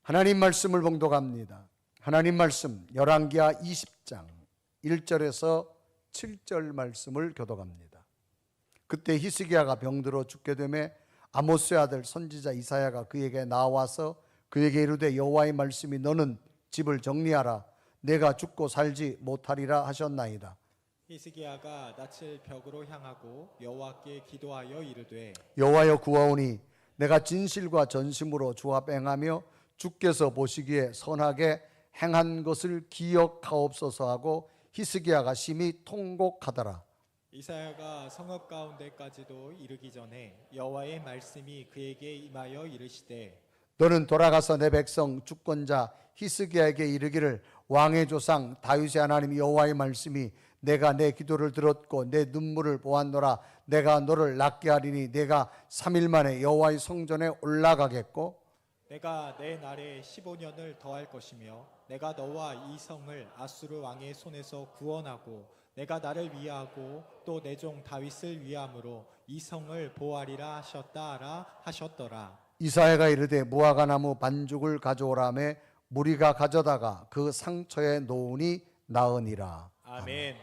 하나님 말씀을 봉독합니다. 하나님 말씀 열왕기하 20장 1절에서 7절 말씀을 교독합니다. 그때 히스기야가 병들어 죽게 되매 아모스의 아들 선지자 이사야가 그에게 나와서 그에게 이르되 여호와의 말씀이 너는 집을 정리하라 내가 죽고 살지 못하리라 하셨나이다. 히스기야가 낯을 벽으로 향하고 여호와께 기도하여 이르되 여호와여 구하오니 내가 진실과 전심으로 주 앞 행하며 주께서 보시기에 선하게 행한 것을 기억하옵소서 하고 히스기야가 심히 통곡하더라. 이사야가 성읍 가운데까지도 이르기 전에 여호와의 말씀이 그에게 임하여 이르시되 너는 돌아가서 내 백성 주권자 히스기야에게 이르기를 왕의 조상 다윗의 하나님 여호와의 말씀이 내가 내 기도를 들었고 내 눈물을 보았노라. 내가 너를 낫게 하리니 내가 3일 만에 여호와의 성전에 올라가겠고 내가 내 날에 15년을 더할 것이며 내가 너와 이 성을 아수르 왕의 손에서 구원하고 내가 나를 위하고 또 내 종 다윗을 위함으로 이 성을 보호하리라 하셨더라. 이사야가 이르되 무화과 나무 반죽을 가져오라며 무리가 가져다가 그 상처에 놓으니 나으니라. 아멘.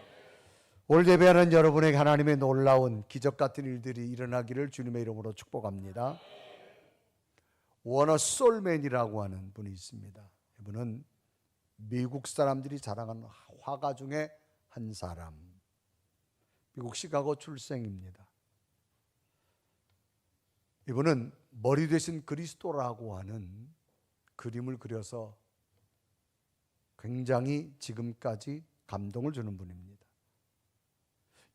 오늘 예배하는 여러분에게 하나님의 놀라운 기적 같은 일들이 일어나기를 주님의 이름으로 축복합니다. 워너 솔맨이라고 하는 분이 있습니다. 이분은 미국 사람들이 자랑하는 화가 중에 한 사람. 미국 시카고 출생입니다. 이분은 머리 대신 그리스도라고 하는 그림을 그려서 굉장히 지금까지 감동을 주는 분입니다.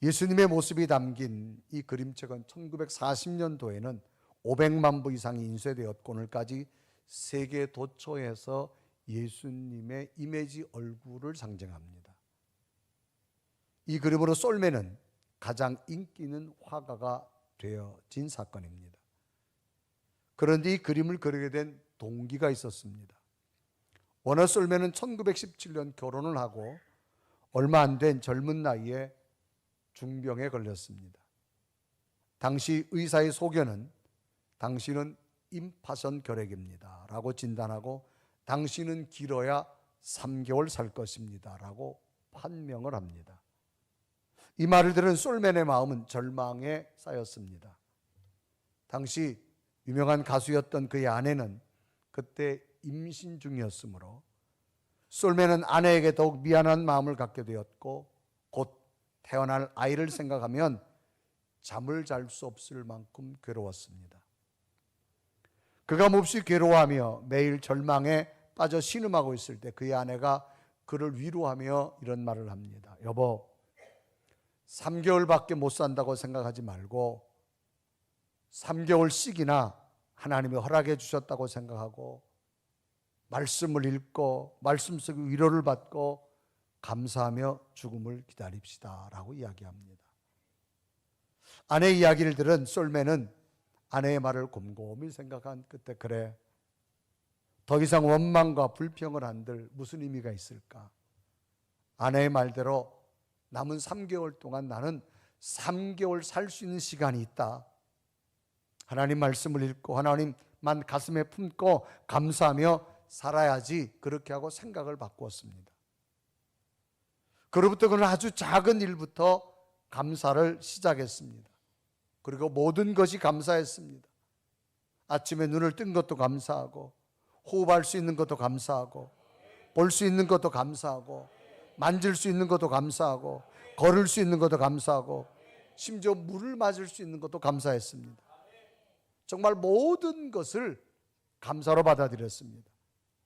예수님의 모습이 담긴 이 그림책은 1940년도에는 500만 부 이상이 인쇄되었고 오늘까지 세계 도처에서 예수님의 이미지 얼굴을 상징합니다. 이 그림으로 솔맨은 가장 인기 있는 화가가 되어진 사건입니다. 그런데 이 그림을 그리게 된 동기가 있었습니다. 워너 솔맨은 1917년 결혼을 하고 얼마 안 된 젊은 나이에 중병에 걸렸습니다. 당시 의사의 소견은 당신은 임파선 결핵입니다 라고 진단하고 당신은 길어야 3개월 살 것입니다 라고 판명을 합니다. 이 말을 들은 솔맨의 마음은 절망에 쌓였습니다. 당시 유명한 가수였던 그의 아내는 그때 임신 중이었으므로 솔맨은 아내에게 더욱 미안한 마음을 갖게 되었고 곧 태어날 아이를 생각하면 잠을 잘 수 없을 만큼 괴로웠습니다. 그가 몹시 괴로워하며 매일 절망에 빠져 신음하고 있을 때 그의 아내가 그를 위로하며 이런 말을 합니다. 여보, 3개월밖에 못 산다고 생각하지 말고 3개월씩이나 하나님이 허락해 주셨다고 생각하고 말씀을 읽고 말씀 속에 위로를 받고 감사하며 죽음을 기다립시다 라고 이야기합니다. 아내의 이야기를 들은 솔맨은 아내의 말을 곰곰이 생각한 끝에 그래, 더 이상 원망과 불평을 한들 무슨 의미가 있을까? 아내의 말대로 남은 3개월 동안 나는 3개월 살 수 있는 시간이 있다. 하나님 말씀을 읽고 하나님만 가슴에 품고 감사하며 살아야지. 그렇게 하고 생각을 바꾸었습니다. 그로부터 그는 아주 작은 일부터 감사를 시작했습니다. 그리고 모든 것이 감사했습니다. 아침에 눈을 뜬 것도 감사하고 호흡할 수 있는 것도 감사하고 볼 수 있는 것도 감사하고 만질 수 있는 것도 감사하고 걸을 수 있는 것도 감사하고 심지어 물을 맞을 수 있는 것도 감사했습니다. 정말 모든 것을 감사로 받아들였습니다.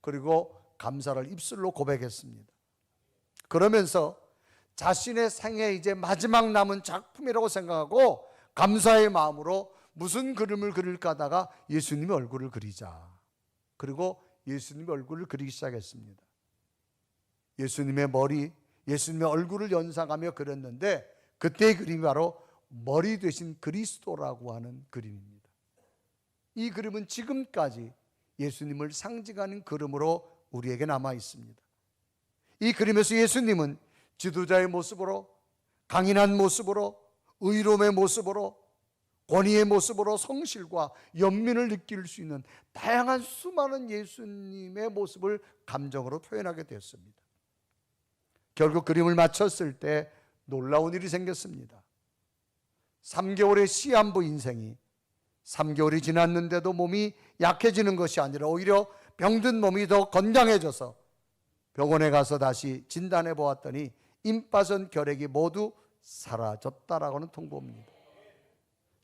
그리고 감사를 입술로 고백했습니다. 그러면서 자신의 생애 이제 마지막 남은 작품이라고 생각하고 감사의 마음으로 무슨 그림을 그릴까 하다가 예수님의 얼굴을 그리자. 그리고 예수님의 얼굴을 그리기 시작했습니다. 예수님의 머리, 예수님의 얼굴을 연상하며 그렸는데 그때의 그림이 바로 머리 되신 그리스도라고 하는 그림입니다. 이 그림은 지금까지 예수님을 상징하는 그림으로 우리에게 남아 있습니다. 이 그림에서 예수님은 지도자의 모습으로, 강인한 모습으로, 의로움의 모습으로, 권위의 모습으로 성실과 연민을 느낄 수 있는 다양한 수많은 예수님의 모습을 감정으로 표현하게 되었습니다. 결국 그림을 마쳤을 때 놀라운 일이 생겼습니다. 3개월의 시한부 인생이 3개월이 지났는데도 몸이 약해지는 것이 아니라 오히려 병든 몸이 더 건강해져서 병원에 가서 다시 진단해 보았더니 임파선 결핵이 모두 사라졌다라고는 통보입니다.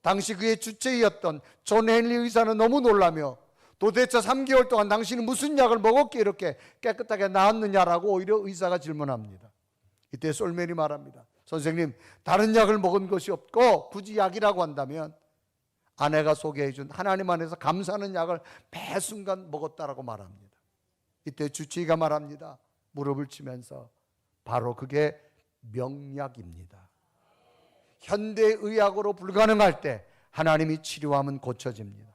당시 그의 주치의였던 존 헨리 의사는 너무 놀라며 도대체 3개월 동안 당신은 무슨 약을 먹었기에 이렇게 깨끗하게 나았느냐라고 오히려 의사가 질문합니다. 이때 솔맨이 말합니다. 선생님, 다른 약을 먹은 것이 없고 굳이 약이라고 한다면 아내가 소개해 준 하나님 안에서 감사하는 약을 매 순간 먹었다라고 말합니다. 이때 주치의가 말합니다. 무릎을 치면서 바로 그게 명약입니다. 현대의학으로 불가능할 때 하나님이 치료하면 고쳐집니다.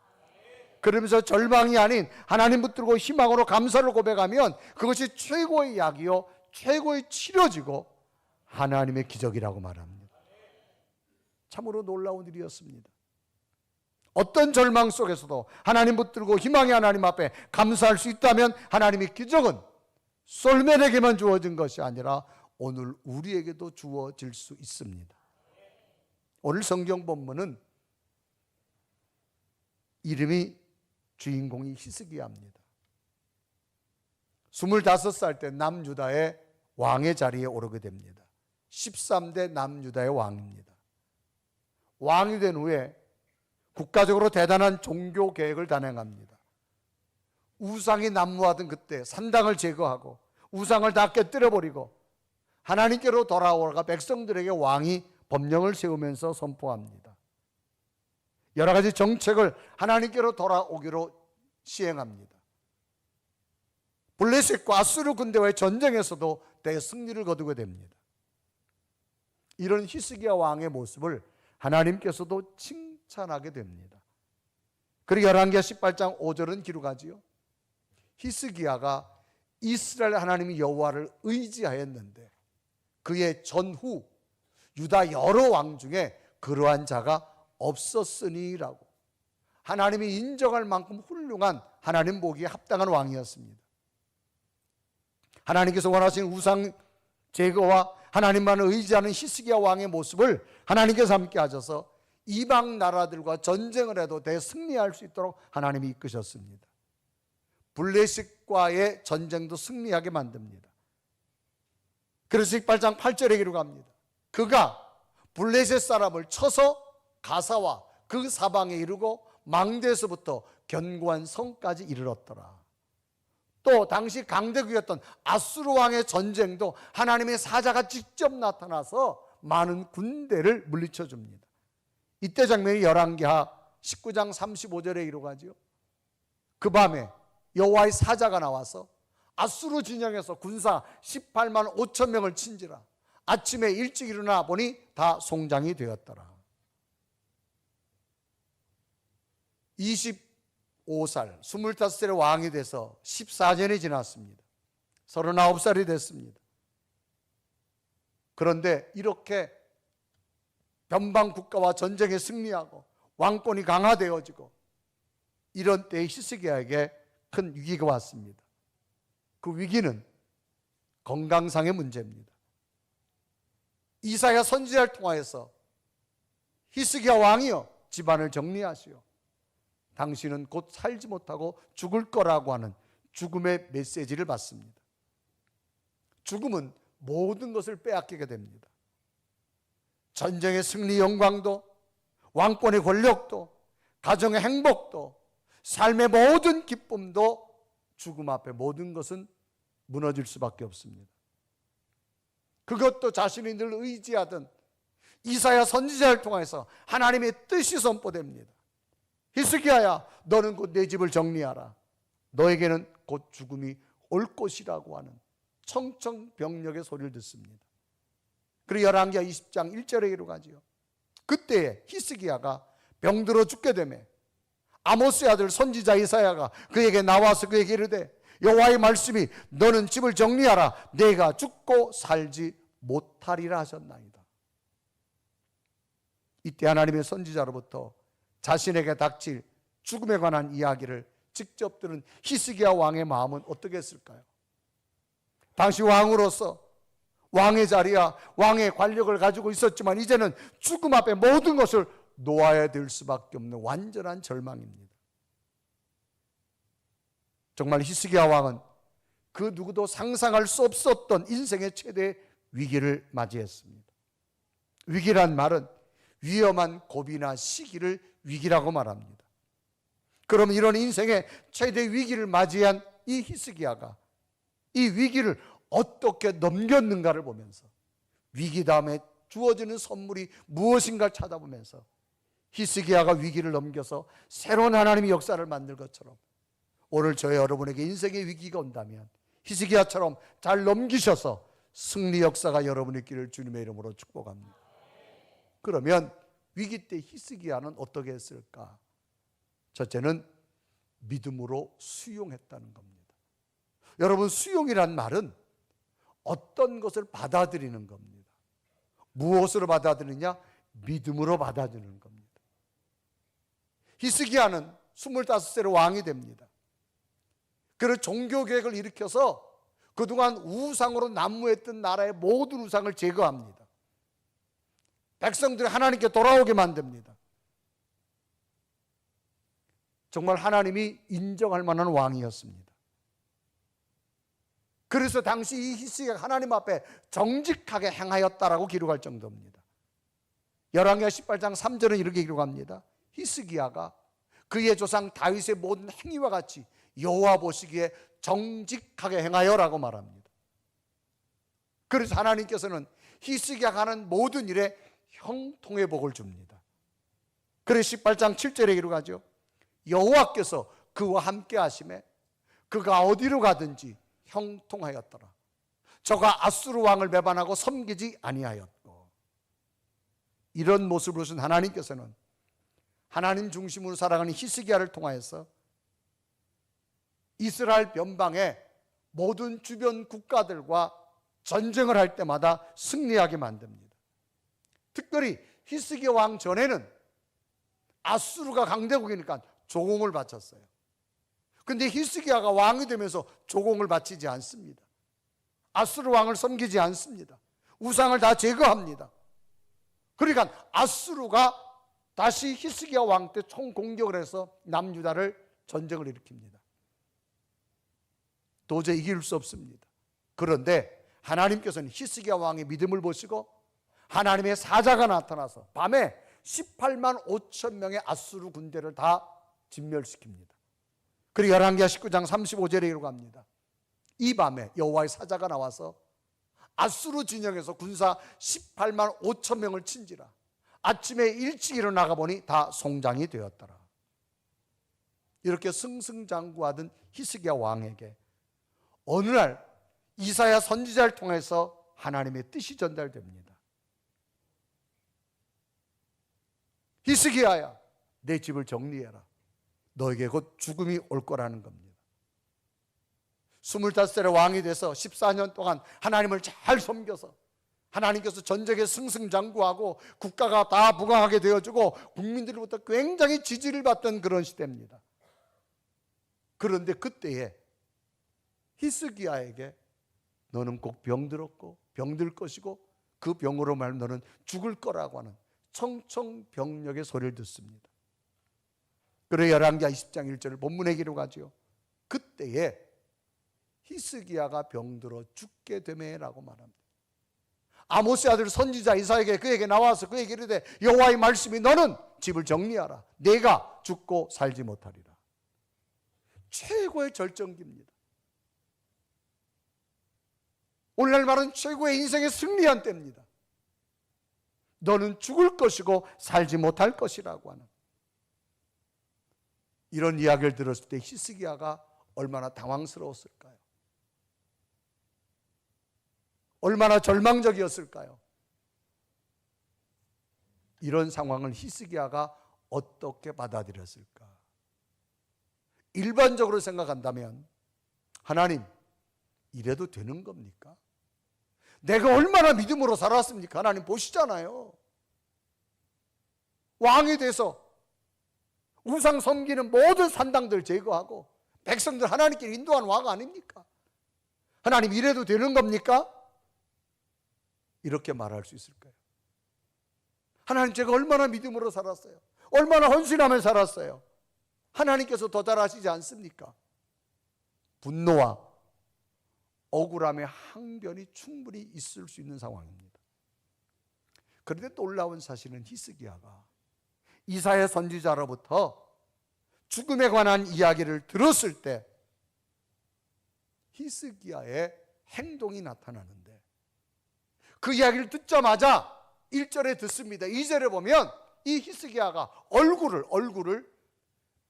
그러면서 절망이 아닌 하나님 붙들고 희망으로 감사를 고백하면 그것이 최고의 약이요 최고의 치료지고 하나님의 기적이라고 말합니다. 참으로 놀라운 일이었습니다. 어떤 절망 속에서도 하나님 붙들고 희망의 하나님 앞에 감사할 수 있다면 하나님의 기적은 솔맨에게만 주어진 것이 아니라 오늘 우리에게도 주어질 수 있습니다. 오늘 성경 본문은 이름이 주인공이 히스기야입니다. 25살 때 남유다의 왕의 자리에 오르게 됩니다. 13대 남유다의 왕입니다. 왕이 된 후에 국가적으로 대단한 종교 계획을 단행합니다. 우상이 난무하던 그때 산당을 제거하고 우상을 다 깨뜨려버리고 하나님께로 돌아오라가 백성들에게 왕이 법령을 세우면서 선포합니다. 여러 가지 정책을 하나님께로 돌아오기로 시행합니다. 블레셋과 아수르 군대와의 전쟁에서도 대승리를 거두게 됩니다. 이런 히스기야 왕의 모습을 하나님께서도 칭찬하게 됩니다. 그리고 열왕기하 18장 5절은 기록하지요. 히스기야가 이스라엘 하나님 여호와를 의지하였는데 그의 전후 유다 여러 왕 중에 그러한 자가 없었으니라고. 하나님이 인정할 만큼 훌륭한 하나님 보기에 합당한 왕이었습니다. 하나님께서 원하시는 우상 제거와 하나님만을 의지하는 히스기야 왕의 모습을 하나님께서 함께 하셔서 이방 나라들과 전쟁을 해도 대승리할 수 있도록 하나님이 이끄셨습니다. 블레셋과의 전쟁도 승리하게 만듭니다. 그래서 18장 8절에 기록합니다. 그가 블레셋 사람을 쳐서 가사와 그 사방에 이르고 망대에서부터 견고한 성까지 이르렀더라. 또 당시 강대국이었던 아수르 왕의 전쟁도 하나님의 사자가 직접 나타나서 많은 군대를 물리쳐 줍니다. 이때 장면이 열왕기하 19장 35절에 기록하지요. 그 밤에 여호와의 사자가 나와서 아수르 진영에서 군사 18만 5천 명을 친지라. 아침에 일찍 일어나 보니 다 송장이 되었더라. 25살, 25살의 왕이 돼서 14년이 지났습니다. 39살이 됐습니다. 그런데 이렇게 변방 국가와 전쟁에 승리하고 왕권이 강화되어지고 이런 때에 히스기야에게 큰 위기가 왔습니다. 그 위기는 건강상의 문제입니다. 이사야 선지자를 통하여서 히스기야 왕이여 집안을 정리하시오. 당신은 곧 살지 못하고 죽을 거라고 하는 죽음의 메시지를 받습니다. 죽음은 모든 것을 빼앗기게 됩니다. 전쟁의 승리 영광도, 왕권의 권력도, 가정의 행복도, 삶의 모든 기쁨도 죽음 앞에 모든 것은 무너질 수밖에 없습니다. 그것도 자신이 늘 의지하던 이사야 선지자를 통해서 하나님의 뜻이 선포됩니다. 히스기야야, 너는 곧 내 집을 정리하라. 너에게는 곧 죽음이 올 것이라고 하는 청청병력의 소리를 듣습니다. 그리고 열왕기하 20장 1절에 기록하지요. 그때에 히스기야가 병들어 죽게 되매 아모스의 아들 선지자 이사야가 그에게 나와서 그에게 이르되 여호와의 말씀이 너는 집을 정리하라. 내가 죽고 살지 못하리라 하셨나이다. 이때 하나님의 선지자로부터 자신에게 닥칠 죽음에 관한 이야기를 직접 들은 히스기야 왕의 마음은 어떻게 했을까요? 당시 왕으로서 왕의 자리야 왕의 관력을 가지고 있었지만 이제는 죽음 앞에 모든 것을 놓아야 될 수밖에 없는 완전한 절망입니다. 정말 히스기야 왕은 그 누구도 상상할 수 없었던 인생의 최대 위기를 맞이했습니다. 위기란 말은 위험한 고비나 시기를 위기라고 말합니다. 그럼 이런 인생의 최대 위기를 맞이한 이 히스기야가 이 위기를 어떻게 넘겼는가를 보면서 위기 다음에 주어지는 선물이 무엇인가를 찾아보면서 히스기야가 위기를 넘겨서 새로운 하나님의 역사를 만들 것처럼 오늘 저희 여러분에게 인생의 위기가 온다면 히스기야처럼 잘 넘기셔서 승리 역사가 여러분의 길을 주님의 이름으로 축복합니다. 그러면 위기 때 히스기야는 어떻게 했을까? 첫째는 믿음으로 수용했다는 겁니다. 여러분, 수용이란 말은 어떤 것을 받아들이는 겁니다. 무엇으로 받아들이냐? 믿음으로 받아들이는 겁니다. 히스기야는 25세로 왕이 됩니다. 그런 종교개혁을 일으켜서 그동안 우상으로 난무했던 나라의 모든 우상을 제거합니다. 백성들이 하나님께 돌아오게 만듭니다. 정말 하나님이 인정할 만한 왕이었습니다. 그래서 당시 이 히스기야가 하나님 앞에 정직하게 행하였다라고 기록할 정도입니다. 열왕기하 18장 3절은 이렇게 기록합니다. 히스기야가 그의 조상 다윗의 모든 행위와 같이 여호와 보시기에 정직하게 행하여라고 말합니다. 그래서 하나님께서는 히스기야가 하는 모든 일에 형통의 복을 줍니다. 그래서 18장 7절에 기록하죠. 여호와께서 그와 함께 하심에 그가 어디로 가든지 형통하였더라. 저가 아수르 왕을 배반하고 섬기지 아니하였고. 이런 모습을 보신 하나님께서는 하나님 중심으로 살아가는 히스기야를 통하여서 이스라엘 변방의 모든 주변 국가들과 전쟁을 할 때마다 승리하게 만듭니다. 특별히 히스기야 왕 전에는 아수르가 강대국이니까 조공을 바쳤어요. 근데 히스기야가 왕이 되면서 조공을 바치지 않습니다. 아수르 왕을 섬기지 않습니다. 우상을 다 제거합니다. 그러니까 아수르가 다시 히스기야 왕 때 총공격을 해서 남유다를 전쟁을 일으킵니다. 도저히 이길 수 없습니다. 그런데 하나님께서는 히스기야 왕의 믿음을 보시고 하나님의 사자가 나타나서 밤에 18만 5천 명의 아수르 군대를 다 진멸시킵니다. 그리고 열왕기하 19장 35절에 기록합니다. 이 밤에 여호와의 사자가 나와서 아수르 진영에서 군사 18만 5천 명을 친지라. 아침에 일찍 일어나가 보니 다 송장이 되었더라. 이렇게 승승장구하던 히스기야 왕에게 어느 날 이사야 선지자를 통해서 하나님의 뜻이 전달됩니다. 히스기야야, 내 집을 정리해라. 너에게 곧 죽음이 올 거라는 겁니다. 25살의 왕이 돼서 14년 동안 하나님을 잘 섬겨서 하나님께서 전쟁에 승승장구하고 국가가 다 부강하게 되어주고 국민들로부터 굉장히 지지를 받던 그런 시대입니다. 그런데 그때에 히스기야에게 너는 꼭 병들었고 병들 것이고 그 병으로 말하면 너는 죽을 거라고 하는 청청병력의 소리를 듣습니다. 그래 열왕기하 20장 1절을 본문에 기록하죠. 그때에 히스기야가 병들어 죽게 되매라고 말합니다. 아모스의 아들 선지자 이사야에게 그에게 나와서 그에게 이르되 여호와의 말씀이 너는 집을 정리하라. 내가 죽고 살지 못하리라. 최고의 절정기입니다. 오늘날 말은 최고의 인생의 승리한 때입니다. 너는 죽을 것이고 살지 못할 것이라고 하는 이런 이야기를 들었을 때 히스기야가 얼마나 당황스러웠을까요? 얼마나 절망적이었을까요? 이런 상황을 히스기야가 어떻게 받아들였을까? 일반적으로 생각한다면 하나님, 이래도 되는 겁니까? 내가 얼마나 믿음으로 살았습니까? 하나님 보시잖아요. 왕이 돼서 우상 섬기는 모든 산당들 제거하고 백성들 하나님께 인도한 왕 아닙니까? 하나님 이래도 되는 겁니까? 이렇게 말할 수 있을까요? 하나님 제가 얼마나 믿음으로 살았어요. 얼마나 헌신하며 살았어요. 하나님께서 더 잘하시지 않습니까? 분노와 억울함의 항변이 충분히 있을 수 있는 상황입니다. 그런데 놀라운 사실은 히스기야가 이사야 선지자로부터 죽음에 관한 이야기를 들었을 때 히스기야의 행동이 나타나는데, 그 이야기를 듣자마자 1절에 듣습니다. 2절에 보면 이 히스기야가 얼굴을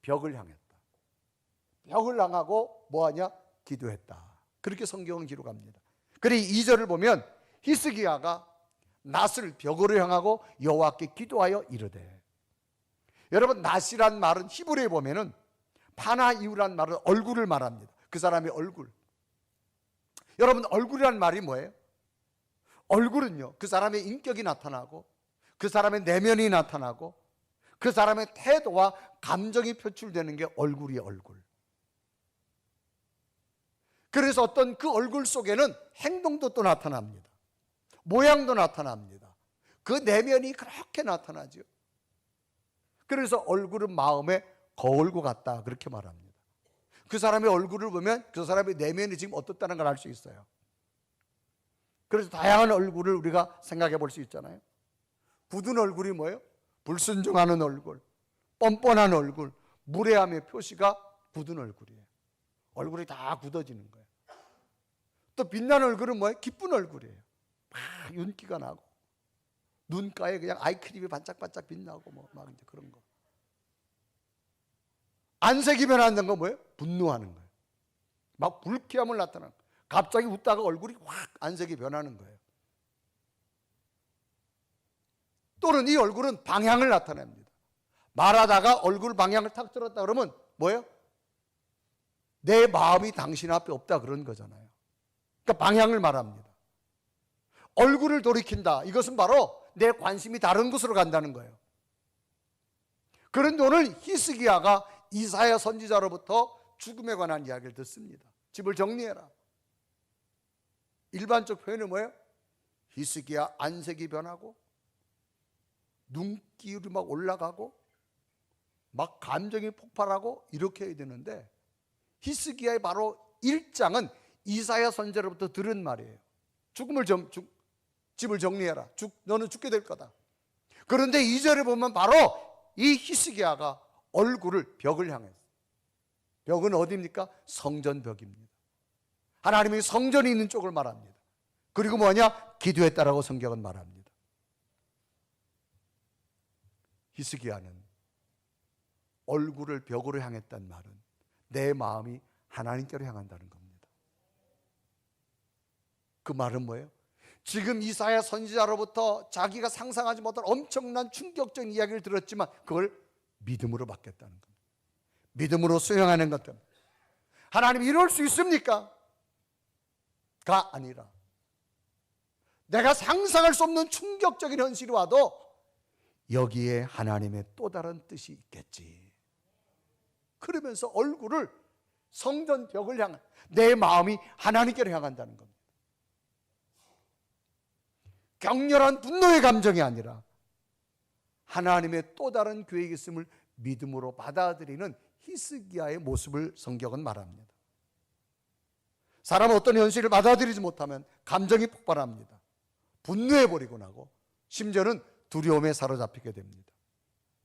벽을 향했다. 벽을 향하고 뭐하냐? 기도했다. 그렇게 성경은 기록합니다. 그리고 2절을 보면 히스기야가 낫을 벽으로 향하고 여호와께 기도하여 이르되, 여러분 낫이란 말은 히브리에 보면은 파나이우란 말은 얼굴을 말합니다. 그 사람의 얼굴. 여러분 얼굴이란 말이 뭐예요? 얼굴은요, 그 사람의 인격이 나타나고 그 사람의 내면이 나타나고 그 사람의 태도와 감정이 표출되는 게 얼굴이에요. 얼굴. 그래서 어떤 그 얼굴 속에는 행동도 또 나타납니다. 모양도 나타납니다. 그 내면이 그렇게 나타나죠. 그래서 얼굴은 마음의 거울과 같다, 그렇게 말합니다. 그 사람의 얼굴을 보면 그 사람의 내면이 지금 어떻다는 걸 알 수 있어요. 그래서 다양한 얼굴을 우리가 생각해 볼 수 있잖아요. 굳은 얼굴이 뭐예요? 불순종하는 얼굴, 뻔뻔한 얼굴, 무례함의 표시가 굳은 얼굴이에요. 얼굴이 다 굳어지는 거예요. 또 빛나는 얼굴은 뭐예요? 기쁜 얼굴이에요. 막 윤기가 나고 눈가에 그냥 아이크림이 반짝반짝 빛나고 막 이제 그런 거. 안색이 변하는 건 뭐예요? 분노하는 거예요. 막 불쾌함을 나타나는 거예요. 갑자기 웃다가 얼굴이 확 안색이 변하는 거예요. 또는 이 얼굴은 방향을 나타냅니다. 말하다가 얼굴 방향을 탁 들었다 그러면 뭐예요? 내 마음이 당신 앞에 없다 그런 거잖아요. 그러니까 방향을 말합니다. 얼굴을 돌이킨다, 이것은 바로 내 관심이 다른 곳으로 간다는 거예요. 그런데 오늘 히스기야가 이사야 선지자로부터 죽음에 관한 이야기를 듣습니다. 집을 정리해라. 일반적 표현은 뭐예요? 히스기야 안색이 변하고 눈기울이 막 올라가고 막 감정이 폭발하고 이렇게 해야 되는데, 히스기야의 바로 1장은 이사야 선지자로부터 들은 말이에요. 집을 정리해라. 너는 죽게 될 거다. 그런데 2절에 보면 바로 이 히스기야가 얼굴을 벽을 향했어요. 벽은 어디입니까? 성전벽입니다. 하나님이 성전이 있는 쪽을 말합니다. 그리고 뭐냐? 기도했다라고 성경은 말합니다. 히스기야는 얼굴을 벽으로 향했단 말은 내 마음이 하나님께로 향한다는 겁니다. 그 말은 뭐예요? 지금 이사야 선지자로부터 자기가 상상하지 못한 엄청난 충격적인 이야기를 들었지만 그걸 믿음으로 받겠다는 겁니다. 믿음으로 수용하는 것 때문에. 하나님 이럴 수 있습니까? 가 아니라 내가 상상할 수 없는 충격적인 현실이 와도 여기에 하나님의 또 다른 뜻이 있겠지. 그러면서 얼굴을 성전 벽을 향한, 내 마음이 하나님께로 향한다는 겁니다. 격렬한 분노의 감정이 아니라 하나님의 또 다른 계획이 있음을 믿음으로 받아들이는 히스기야의 모습을 성경은 말합니다. 사람은 어떤 현실을 받아들이지 못하면 감정이 폭발합니다. 분노해버리고 나고 심지어는 두려움에 사로잡히게 됩니다.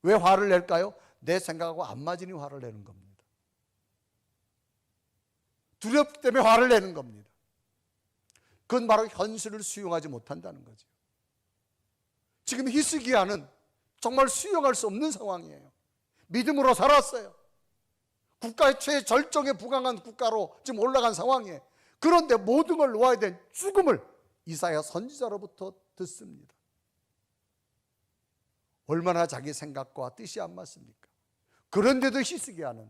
왜 화를 낼까요? 내 생각하고 안 맞으니 화를 내는 겁니다. 두렵기 때문에 화를 내는 겁니다. 그건 바로 현실을 수용하지 못한다는 거죠. 지금 히스기야는 정말 수용할 수 없는 상황이에요. 믿음으로 살았어요. 국가의 최절정에 부강한 국가로 지금 올라간 상황이에요. 그런데 모든 걸 놓아야 된 죽음을 이사야 선지자로부터 듣습니다. 얼마나 자기 생각과 뜻이 안 맞습니까? 그런데도 히스기야는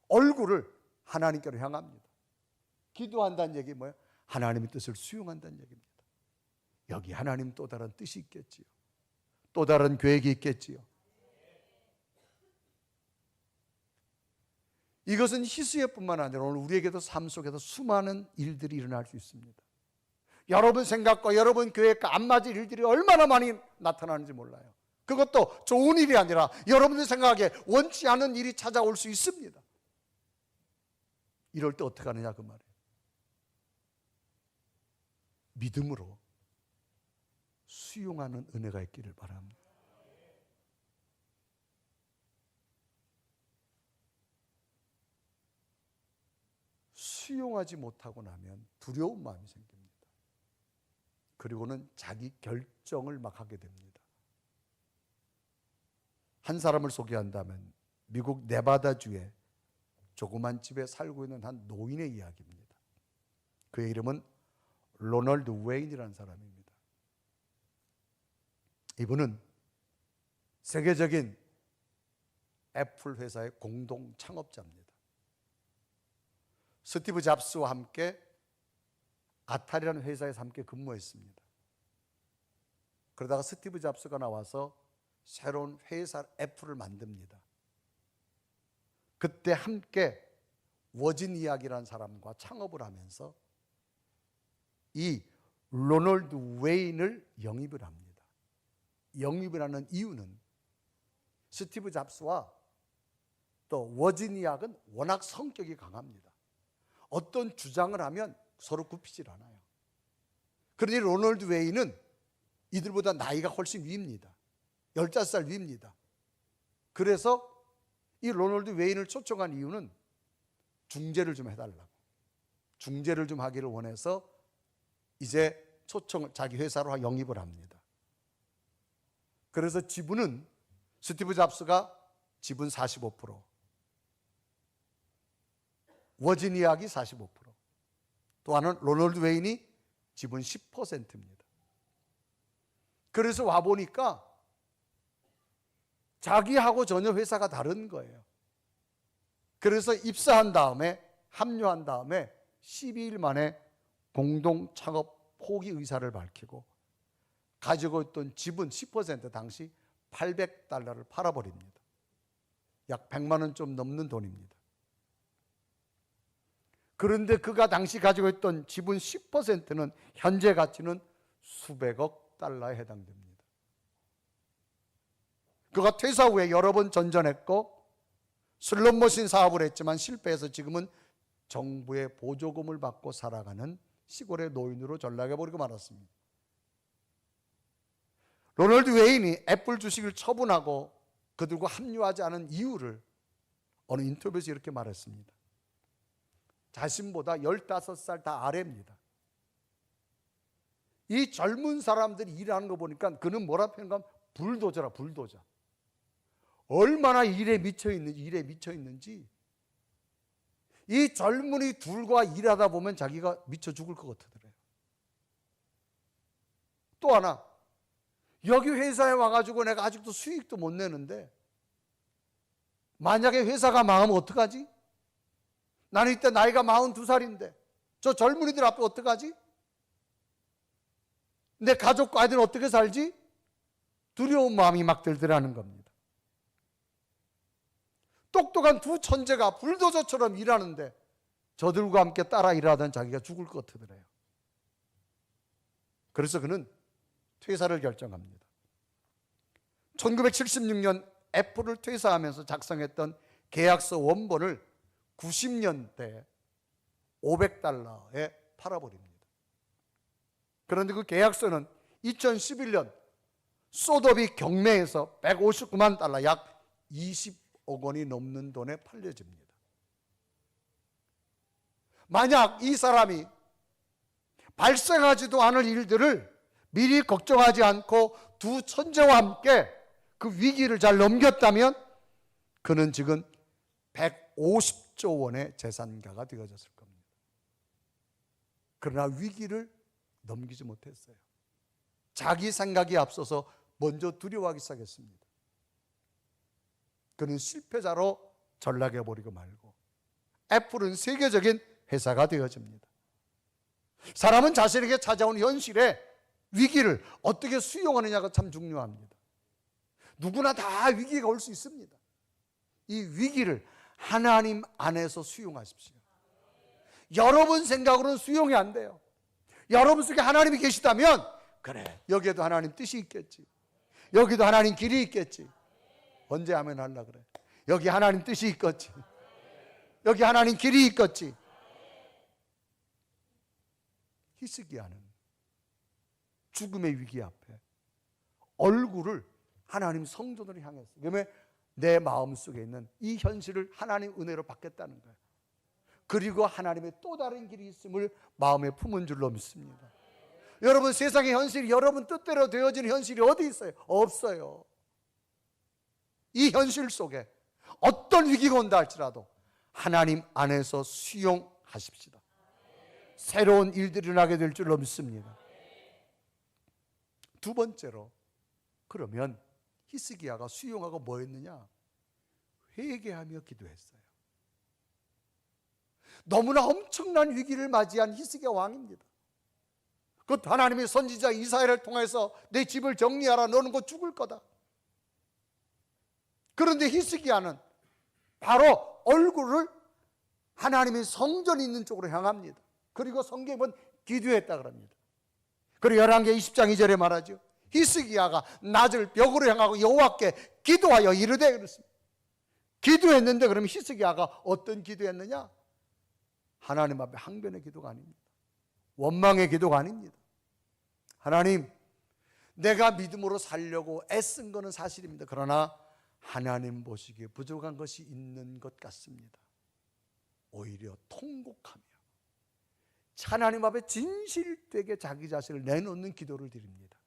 얼굴을 하나님께로 향합니다. 기도한다는 얘기 뭐예요? 하나님의 뜻을 수용한다는 얘기입니다. 여기 하나님 또 다른 뜻이 있겠지요. 또 다른 계획이 있겠지요. 이것은 희수애뿐만 아니라 오늘 우리에게도 삶 속에서 수많은 일들이 일어날 수 있습니다. 여러분 생각과 여러분 계획과 안 맞을 일들이 얼마나 많이 나타나는지 몰라요. 그것도 좋은 일이 아니라 여러분들 생각에 원치 않은 일이 찾아올 수 있습니다. 이럴 때 어떻게 하느냐 그 말이에요. 믿음으로 수용하는 은혜가 있기를 바랍니다. 수용하지 못하고 나면 두려운 마음이 생깁니다. 그리고는 자기 결정을 막 하게 됩니다. 한 사람을 소개한다면 미국 네바다주에 조그만 집에 살고 있는 한 노인의 이야기입니다. 그의 이름은 로널드 웨인이라는 사람입니다. 이분은 세계적인 애플 회사의 공동 창업자입니다. 스티브 잡스와 함께 아타리라는 회사에서 함께 근무했습니다. 그러다가 스티브 잡스가 나와서 새로운 회사 애플을 만듭니다. 그때 함께 워지니악이라는 사람과 창업을 하면서 이 로널드 웨인을 영입을 합니다. 영입을 하는 이유는 스티브 잡스와 또 워지니악은 워낙 성격이 강합니다. 어떤 주장을 하면 서로 굽히질 않아요. 그러니 로널드 웨인은 이들보다 나이가 훨씬 위입니다. 15살 위입니다. 그래서 이 로널드 웨인을 초청한 이유는 중재를 좀 해달라고, 중재를 좀 하기를 원해서 이제 초청을 자기 회사로 영입을 합니다. 그래서 지분은 스티브 잡스가 지분 45%, 워지니악이 45%, 또 하나는 로널드 웨인이 지분 10%입니다. 그래서 와보니까 자기하고 전혀 회사가 다른 거예요. 그래서 입사한 다음에, 합류한 다음에 12일 만에 공동 창업 포기 의사를 밝히고 가지고 있던 지분 10% 당시 $800를 팔아버립니다. 약 100만 원 좀 넘는 돈입니다. 그런데 그가 당시 가지고 있던 지분 10%는 현재 가치는 수백억 달러에 해당됩니다. 그가 퇴사 후에 여러 번 전전했고 슬롯머신 사업을 했지만 실패해서 지금은 정부의 보조금을 받고 살아가는 시골의 노인으로 전락해버리고 말았습니다. 로널드 웨인이 애플 주식을 처분하고 그들과 합류하지 않은 이유를 어느 인터뷰에서 이렇게 말했습니다. 자신보다 15살 다 아래입니다. 이 젊은 사람들이 일하는 거 보니까 그는 뭐라 표현하면 불도저라, 불도저. 얼마나 일에 미쳐 있는지 이 젊은이 둘과 일하다 보면 자기가 미쳐 죽을 것 같더래요. 또 하나, 여기 회사에 와가지고 내가 아직도 수익도 못 내는데 만약에 회사가 망하면 어떡하지? 나는 이때 나이가 42살인데 저 젊은이들 앞에 어떡하지? 내 가족과 아이들은 어떻게 살지? 두려운 마음이 막 들더라는 겁니다. 똑똑한 두 천재가 불도저처럼 일하는데 저들과 함께 따라 일하던 자기가 죽을 것 같더래요. 그래서 그는 퇴사를 결정합니다. 1976년 애플을 퇴사하면서 작성했던 계약서 원본을 90년대 $500에 팔아버립니다. 그런데 그 계약서는 2011년 소더비 경매에서 $159만, 약 20억 원이 넘는 돈에 팔려집니다. 만약 이 사람이 발생하지도 않을 일들을 미리 걱정하지 않고 두 천재와 함께 그 위기를 잘 넘겼다면 그는 지금 150조 원의 재산가가 되어졌을 겁니다. 그러나 위기를 넘기지 못했어요. 자기 생각이 앞서서 먼저 두려워하기 시작했습니다. 그는 실패자로 전락해버리고 말고 애플은 세계적인 회사가 되어집니다. 사람은 자신에게 찾아온 현실의 위기를 어떻게 수용하느냐가 참 중요합니다. 누구나 다 위기가 올 수 있습니다. 이 위기를 하나님 안에서 수용하십시오. 여러분 생각으로는 수용이 안 돼요. 여러분 속에 하나님이 계시다면 그래, 여기에도 하나님 뜻이 있겠지, 여기도 하나님 길이 있겠지. 언제 아멘 하려고 그래? 여기 하나님 뜻이 있겠지, 여기 하나님 길이 있겠지. 히스기야는 죽음의 위기 앞에 얼굴을 하나님 성전으로 향했어요. 그러면 내 마음속에 있는 이 현실을 하나님 은혜로 받겠다는 거예요. 그리고 하나님의 또 다른 길이 있음을 마음에 품은 줄로 믿습니다. 여러분, 세상의 현실이 여러분 뜻대로 되어지는 현실이 어디 있어요? 없어요. 이 현실 속에 어떤 위기가 온다 할지라도 하나님 안에서 수용하십시다. 새로운 일들이 일어나게 될 줄로 믿습니다. 두 번째로, 그러면 히스기야가 수용하고 뭐 했느냐? 회개하며 기도했어요. 너무나 엄청난 위기를 맞이한 히스기야 왕입니다. 그것도 하나님의 선지자 이사야를 통해서 내 집을 정리하라, 너는 곧 죽을 거다. 그런데 히스기야는 바로 얼굴을 하나님의 성전이 있는 쪽으로 향합니다. 그리고 성경은 기도했다 그럽니다. 그리고 열왕기 20장 2절에 말하죠. 히스기야가 낯을 벽으로 향하고 여호와께 기도하여 이르되 그렇습니다. 기도했는데, 그러면 히스기야가 어떤 기도했느냐? 하나님 앞에 항변의 기도가 아닙니다. 원망의 기도가 아닙니다. 하나님, 내가 믿음으로 살려고 애쓴 것은 사실입니다. 그러나 하나님 보시기에 부족한 것이 있는 것 같습니다. 오히려 통곡하며 하나님 앞에 진실되게 자기 자신을 내놓는 기도를 드립니다.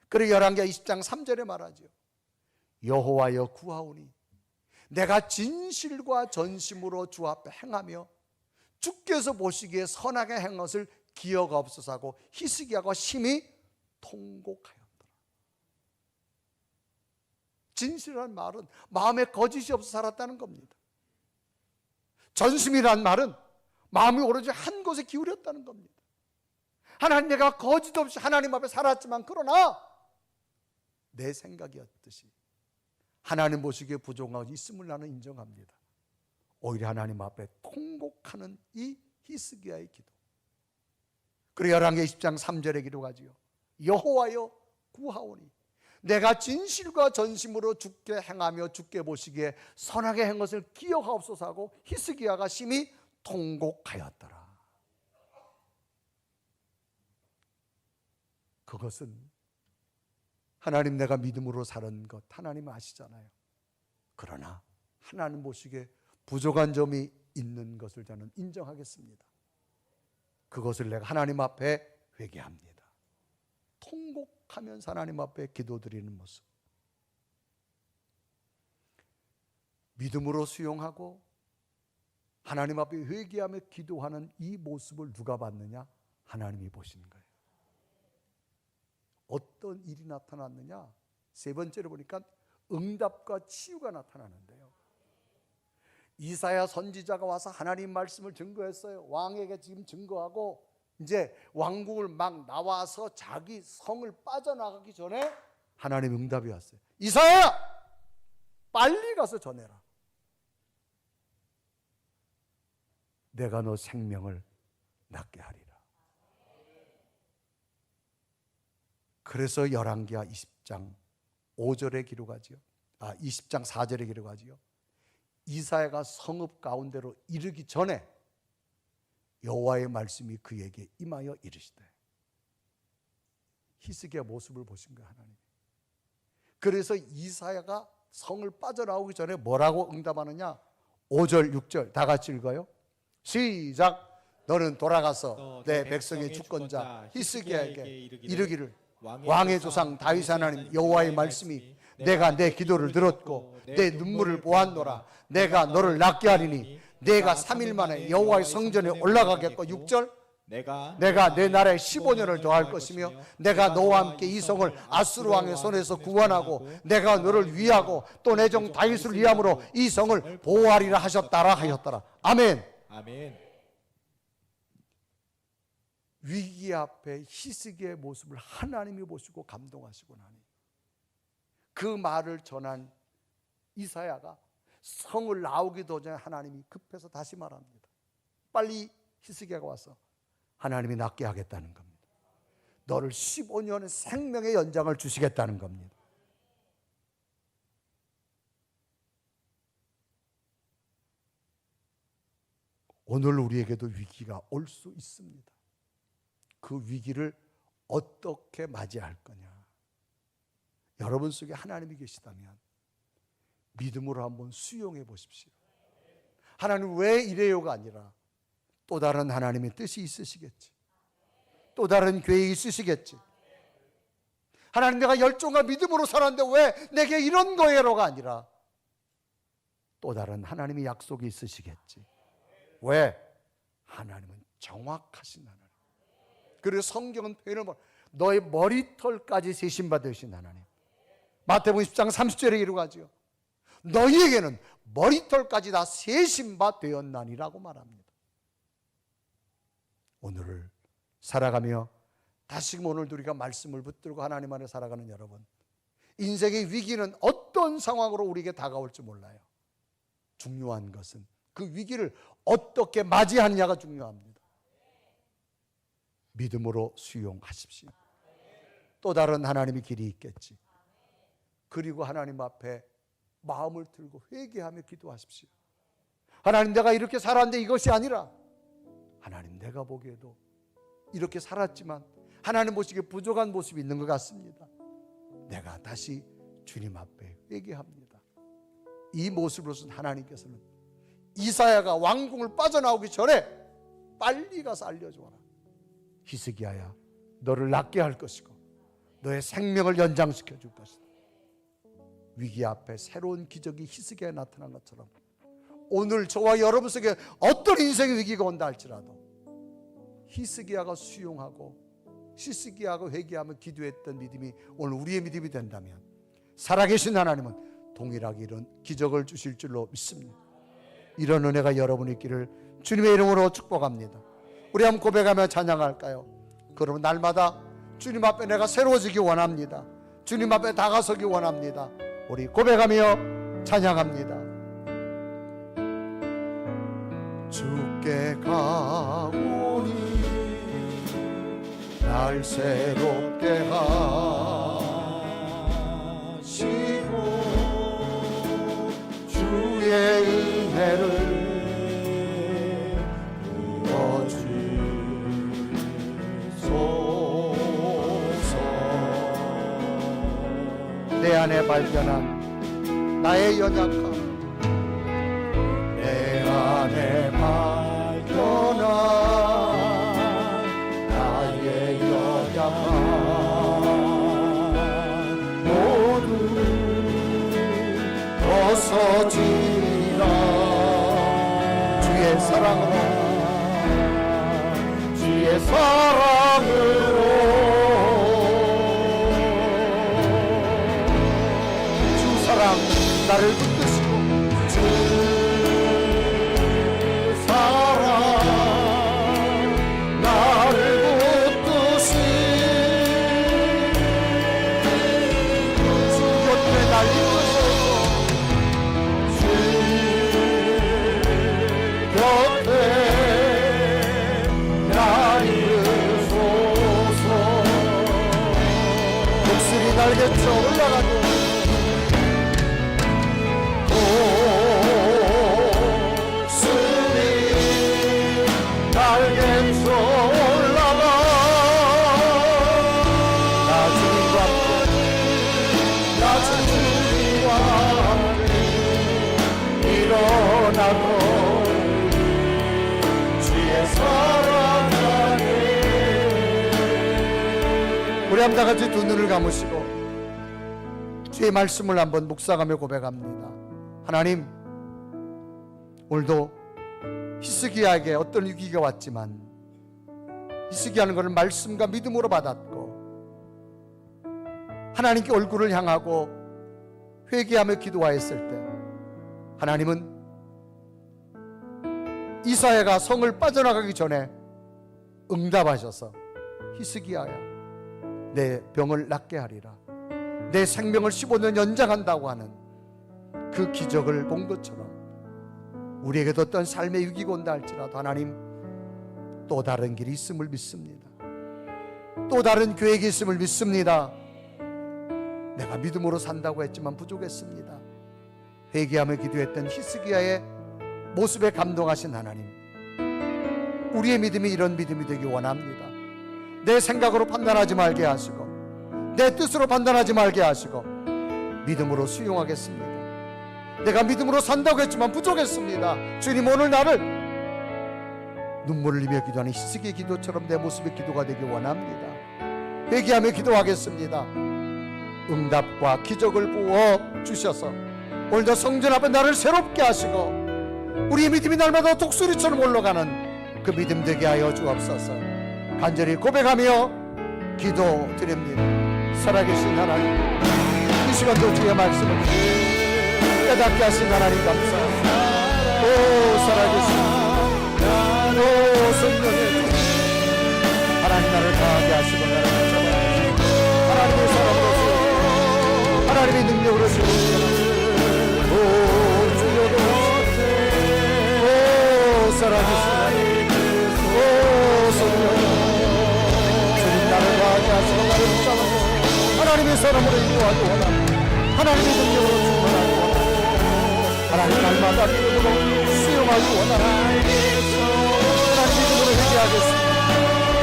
그리고 열왕기 20장 3절에 말하죠. 여호와여 구하오니 내가 진실과 전심으로 주 앞에 행하며 주께서 보시기에 선하게 한 것을 기억하옵소서 하고 히스기야가 심히 통곡하였더라. 진실이란 말은 마음에 거짓이 없어 살았다는 겁니다. 전심이란 말은 마음이 오로지 한 곳에 기울였다는 겁니다. 하나님, 내가 거짓 없이 하나님 앞에 살았지만 그러나 내 생각이었듯이 하나님 보시기에 부족한 것이 있음을 나는 인정합니다. 오히려 하나님 앞에 통곡하는 이 히스기야의 기도. 그리고 열왕기 20장 3절의 기도가지요. 여호와여 구하오니 내가 진실과 전심으로 주께 행하며 주께 보시기에 선하게 한 것을 기억하옵소서 하고 히스기야가 심히 통곡하였더라. 그것은 하나님, 내가 믿음으로 사는 것 하나님 아시잖아요. 그러나 하나님 보시기에 부족한 점이 있는 것을 저는 인정하겠습니다. 그것을 내가 하나님 앞에 회개합니다. 통곡하면서 하나님 앞에 기도드리는 모습. 믿음으로 수용하고 하나님 앞에 회개하며 기도하는 이 모습을 누가 봤느냐? 하나님이 보시는 거예요. 어떤 일이 나타났느냐? 세 번째로 보니까 응답과 치유가 나타나는데요. 이사야 선지자가 와서 하나님 말씀을 증거했어요. 왕에게 지금 증거하고 이제 왕궁을 막 나와서 자기 성을 빠져나가기 전에 하나님 응답이 왔어요. 이사야, 빨리 가서 전해라. 내가 너 생명을 낫게 하리라. 그래서 열왕기하 20장 5절에 기록하지요. 20장 4절에 기록하지요. 이사야가 성읍 가운데로 이르기 전에 여호와의 말씀이 그에게 임하여 이르시되. 히스기야 모습을 보신 거예요, 하나님. 그래서 이사야가 성을 빠져나오기 전에 뭐라고 응답하느냐? 5절 6절 다 같이 읽어요. 시작. 너는 돌아가서 내 백성의 주권자 히스기야에게 이르기를 왕의 조상 다윗 하나님 여호와의 말씀이 내가 내 기도를 들었고 내 눈물을 보았노라. 내가 너를 낫게 하리니 내가 3일 만에 여호와의 성전에 올라가겠고 6절 내가 내 나라에 15년을 더할 것이며 내가 너와 함께 이 성을 아수르 왕의 손에서 구원하고 내가 너를 위하고 또 내 종 다윗을 위함으로 이 성을 보호하리라 하셨다라 하였더라. 아멘. 아멘. 위기 앞에 히스기야의 모습을 하나님이 보시고 감동하시고 나니 그 말을 전한 이사야가 성을 나오기도 전에 하나님이 급해서 다시 말합니다. 빨리 히스기야가 와서 하나님이 낫게 하겠다는 겁니다. 너를 15년의 생명의 연장을 주시겠다는 겁니다. 오늘 우리에게도 위기가 올 수 있습니다. 그 위기를 어떻게 맞이할 거냐? 여러분 속에 하나님이 계시다면 믿음으로 한번 수용해 보십시오. 하나님 왜 이래요가 아니라 또 다른 하나님의 뜻이 있으시겠지. 또 다른 계획이 있으시겠지. 하나님 내가 열정과 믿음으로 살았는데 왜 내게 이런 거예요가 아니라 또 다른 하나님의 약속이 있으시겠지. 왜? 하나님은 정확하신 하나님. 그리고 성경은 표현을 너의 머리털까지 세심받으신 하나님. 마태복음 10장 30절에 이루어가지요. 너희에게는 머리털까지 다 세심바 되었나니라고 말합니다. 오늘을 살아가며 다시금 오늘도 우리가 말씀을 붙들고 하나님 안에 살아가는 여러분, 인생의 위기는 어떤 상황으로 우리에게 다가올지 몰라요. 중요한 것은 그 위기를 어떻게 맞이하느냐가 중요합니다. 믿음으로 수용하십시오. 또 다른 하나님의 길이 있겠지. 그리고 하나님 앞에 마음을 들고 회개하며 기도하십시오. 하나님 내가 이렇게 살았는데 이것이 아니라 하나님 내가 보기에도 이렇게 살았지만 하나님 보시기에 부족한 모습이 있는 것 같습니다. 내가 다시 주님 앞에 회개합니다. 이 모습으로서는 하나님께서는 이사야가 왕궁을 빠져나오기 전에 빨리 가서 알려줘라. 히스기야야 너를 낫게 할 것이고 너의 생명을 연장시켜 줄 것이다. 위기 앞에 새로운 기적이 히스기야에 나타난 것처럼 오늘 저와 여러분 속에 어떤 인생의 위기가 온다 할지라도 히스기야가 수용하고 히스기야가 회개하며 기도했던 믿음이 오늘 우리의 믿음이 된다면 살아계신 하나님은 동일하게 이런 기적을 주실 줄로 믿습니다. 이런 은혜가 여러분의 있기를 주님의 이름으로 축복합니다. 우리 한번 고백하며 찬양할까요? 그러면 날마다 주님 앞에 내가 새로워지기 원합니다. 주님 앞에 다가서기 원합니다. 우리 고백하며 찬양합니다. 주께 가오니 날 새롭게 하시고 주의 은혜를 내 안에 발견한 나의 연약함, 내 안에 발견한 나의 연약함 모두 벗어지리라. 주의 사랑으로 주의 사랑으로 나를 붙드시고 주 사랑 나를 붙드시 주 곁에 날 이끄소서 주 곁에 날 이끄소서 목소리 날개쳐 올라가고 우리 한번 다 같이 두 눈을 감으시고 주의 말씀을 한번 묵상하며 고백합니다. 하나님, 오늘도 히스기야에게 어떤 위기가 왔지만 히스기야는 것을 말씀과 믿음으로 받았고 하나님께 얼굴을 향하고 회개하며 기도하였을 때 하나님은 이사야가 성을 빠져나가기 전에 응답하셔서 히스기야야 내 병을 낫게 하리라, 내 생명을 15년 연장한다고 하는 그 기적을 본 것처럼 우리에게도 어떤 삶의 위기가 온다 할지라도 하나님 또 다른 길이 있음을 믿습니다. 또 다른 계획이 있음을 믿습니다. 내가 믿음으로 산다고 했지만 부족했습니다. 회개하며 기도했던 히스기야의 모습에 감동하신 하나님, 우리의 믿음이 이런 믿음이 되기 원합니다. 내 생각으로 판단하지 말게 하시고 내 뜻으로 판단하지 말게 하시고 믿음으로 수용하겠습니다. 내가 믿음으로 산다고 했지만 부족했습니다. 주님, 오늘 나를 눈물을 흘리며 기도하는 히스기의 기도처럼 내 모습의 기도가 되기 원합니다. 회개하며 기도하겠습니다. 응답과 기적을 부어 주셔서 오늘도 성전 앞에 나를 새롭게 하시고 우리의 믿음이 날마다 독수리처럼 올라가는 그 믿음 되게 하여 주옵소서. 간절히 고백하며 기도드립니다. 살아계신 하나님, 이 시간도 주의 말씀을 깨닫게 하신 하나님 감사합니다. 오 살아계신 오 성령의 하나님, 나를 강하게 하시고 나를 붙잡아주시고 하나님의 사랑으로 하나님의 능력으로 주시옵소서. 오 주여도 오 살아계신 하나님, 오 성령, 주님 나를 강하게 하시고 나를 붙잡아주시고 하나님의 사랑으로 인도하기 원합니다. 하나님의 능력으로 충만하기 원합니다. 하나님 날마다 믿음으로 수용하기 원합니다. 하나님 믿음으로 회개하겠습니다.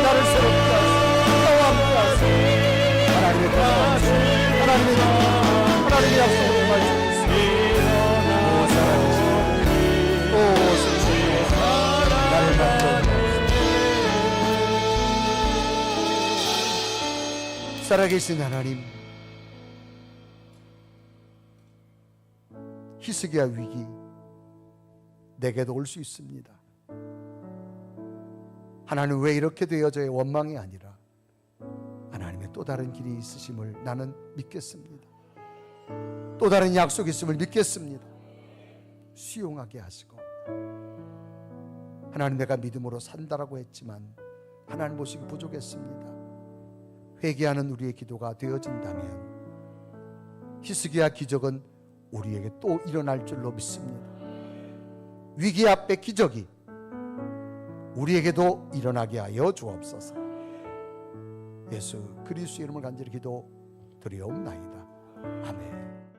나를 새롭게 하시고 나와 함께 하시고 하나님의 뜻을 하나님의 능력, 하나님의 약속을 임하여 주시옵소서. 오 사랑하시고 오 성령님, 나를 만들어 살아계신 하나님, 히스기야 위기 내게도 올 수 있습니다. 하나님, 왜 이렇게 되어져의 원망이 아니라 하나님의 또 다른 길이 있으심을 나는 믿겠습니다. 또 다른 약속이 있음을 믿겠습니다. 수용하게 하시고 하나님, 내가 믿음으로 산다라고 했지만 하나님 보시기 부족했습니다. 회개하는 우리의 기도가 되어진다면 히스기야 기적은 우리에게 또 일어날 줄로 믿습니다. 위기 앞에 기적이 우리에게도 일어나게 하여 주옵소서. 예수 그리스도의 이름을 간절히 기도드리옵나이다. 아멘.